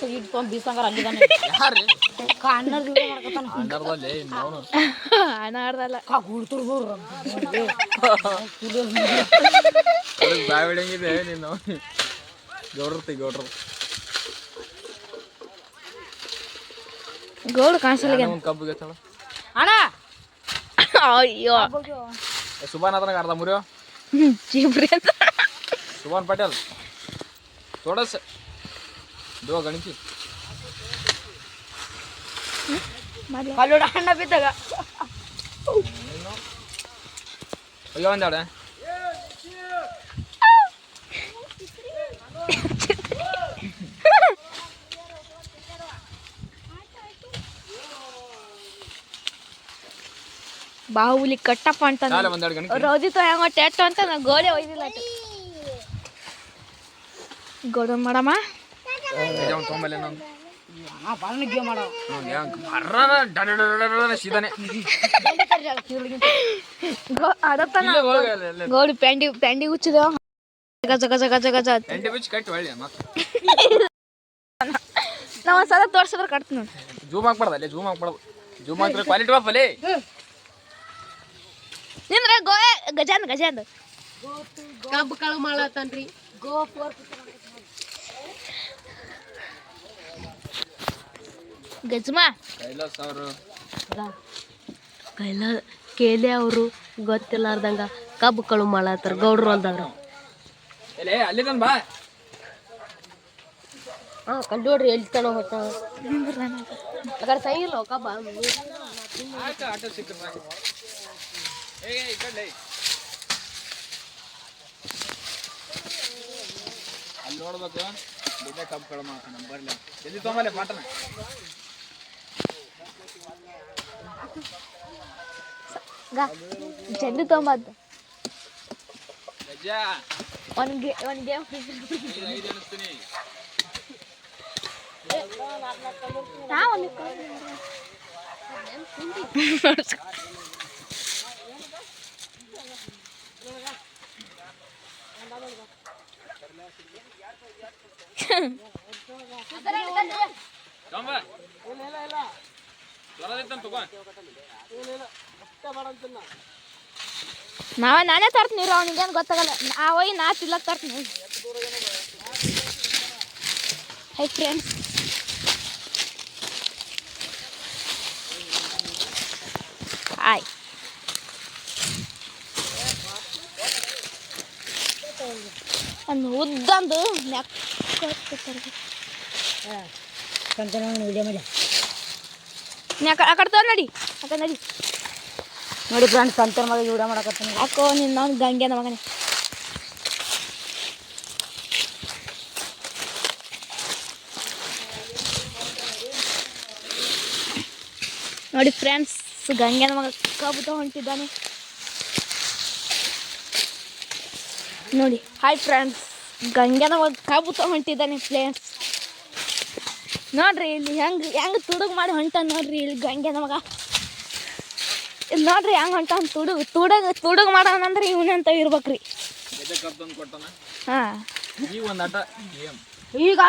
ಇಟ್ಕೊಂಡ್ ಬೀಸಂಗಾರ ಆಗಿದ್ದಾನೆ ಯಾರು ಕಣ್ಣರ್ ವಿಡಿಯೋ ಮಾಡ್ಕೊತಾನ ಅನ್ನರ್ದಲ್ಲಿ ನಾವು ಅನಾರ್ದಲ್ಲ ಗುಡ್ತುರ್ಬೂರ್ ಅದಕ್ಕೆ ಬಾವಿಡಂಗಿದೆ ನೀನು ಗೌಡ್ರು ಗೌಡ್ ಕಾಣಿಸಲ್ಲ ಒಂದು ಕಬ್ಬಿಗೆ ಚಲ ಅಣ್ಣ ಅಯ್ಯೋ ಸುಭಾನ್ ಅದನ್ನ ಅರ್ಧ ಮುರಿಯೋ ಚಿಬ್ರಿ ಅಂತ सुभान पटेल थोड़ा सा दो गणित ಕಲ್ಲೋಡ ಅಣ್ಣ ಬಿದ್ದಾಗ ಅಯ್ಯೋ ಒಂದಾಡೆ ಬಾಹುಬಲಿ ಕಟ್ಟಪ್ಪ ಅಂತ ಚಾಲೆ ಒಂದಾಡೆ ಗಣಿತ ರೋದಿತ್ತು ಹೆಂಗ ಟೆಟ್ ಅಂತ ನಾ ಗೋಡೆ ಒಯ್ದಿಲ್ಲ ಗೋಡ ಮಾಡಮ್ಮ ಜಾವ್ ತೊಂಬಲೆ ನಾನು ಆ ಬಾಳನ ಗೇಮ್ ಮಾಡೋ ಬರ್ರನ ಡಡ ಸೀದಾನೆ ಅದಪ್ಪನ ಗೋಡಿ ಪೆಂಡಿ ಹುಚ್ಚಿದ ಗಜ ಗಜ ಗಜ ಗಜ ಎಂಟಿ ಬಿಚ್ ಕಟ್ಟಿ ಒಳ್ಳೆ ಮತ್ತೆ ನಾ ಒಂದ್ಸಲ ತೋರ್ಸಿದ್ರೆ ಕಟ್ತೀನಿ ಜೂಮ್ ಹಾಕ್ಬಾರ್ದು ಅಲ್ಲೇ ಜೂಮ್ ಹಾಕಿದ್ರೆ ಕ್ವಾಲಿಟಿ ಬಾಪಲ್ಲಿ ನಿಂದ್ರೆ ಗಜಾಂದ್ ಕಬ್ಬು ಕಾಳು ಮಾಡತ್ತನ್ರಿ ಗಜ್ಮಾ ಕೈಲಾಸ್ ಅವರು ಕೇಲೆ ಅವರು ಗೊತ್ತಿಲ್ಲಾರ್ದಂಗ ಕಬ್ಬು ಕಾಳು ಮಾಡತ್ತಾರ ಗೌಡ್ರು ಅಂದವ್ರು ಎಲೆ ಅಲ್ಲಿ ತಂದ್ ಬಾ ಕಂಡು ನೋಡ್ರಿ ಎಲ್ಲಿ ತನೋ ಹೊತ್ತ ಅದ್ರ ಸೈ ಇಲ್ಲ ಕಬ್ಬ ಆಟೋ ಸಿಕ್ಕ ಏ ಈ ಕಡೆ ಅಲ್ಲಿ ನೋಡ್ಬೇಕು ಬಿಡ್ಡೆ ಕಬ್ಬು ಕಳ ಮಾಡ್ತಾನ ಬರ್ಲಿ ಎಲ್ಲಿ ತೊಂಬಲೆ ಪಾಟನ ಜಲ್ದಿ ತೊಂಬದ್ದು ಗಜ್ಜ ಒಂದ್ ಗೇಮ್ ಐದು ಅನಿಸ್ತೀನಿ ನಾ ಒಂದು ತೊಂಬ ಬರೋದಿತ್ತಂತ ತಗೋ ನಾನೇ ತರ್ತೀನಿ ಅವ್ನಿಗೇನು ಗೊತ್ತಾಗಲ್ಲ ಹೋಗಿ ನಾ ತಿಲ್ಲಕ್ ತರ್ತೀನಿ ಹೈ ಫ್ರೆಂಡ್ಸ್ ಹಾಯ್ ಒಂದು ಉದ್ದಂದು ಆ ಕಡೆ ತೋರ್ ನಡಿ ನಡಿ ನೋಡಿ ಫ್ರೆಂಡ್ಸ್ ಸಂತರ ಮಗ ವಿಡಿಯೋ ಮಾಡಕತ್ತಾನ ಯಾಕೋ ನಿನ್ನ ಗಂಗೆನ ಮಗನೇ ನೋಡಿ ಫ್ರೆಂಡ್ಸ್ ಗಂಗೆನ ಮಗ ಕಬ್ಬು ಹೊಂಟಿದ್ದಾನೆ ನೋಡಿ ಹಾಯ್ ಫ್ರೆಂಡ್ಸ್ ಗಂಗೆನ ಮಗ ಕಬ್ಬು ಹೊಂಟಿದ್ದಾನೆ ಫ್ರೆಂಡ್ಸ್ ನೋಡ್ರಿ ಇಲ್ಲಿ ಹೆಂಗೆ ತುಡುಗ್ ಮಾಡಿ ಹೊಂಟ ನೋಡ್ರಿ ಇಲ್ಲಿ ಗಂಗೆನ ಮಗ ಇಲ್ಲಿ ನೋಡ್ರಿ ಹೆಂಗೆ ಹೊಂಟ ತುಡುಗ್ ಮಾಡೋಣಂದ್ರೆ ಇವನಂತ ಇರ್ಬೇಕ್ರಿ ಹಾಂ ಈ ಒಂದು ಆಟ ಗೇಮ್ ಈಗ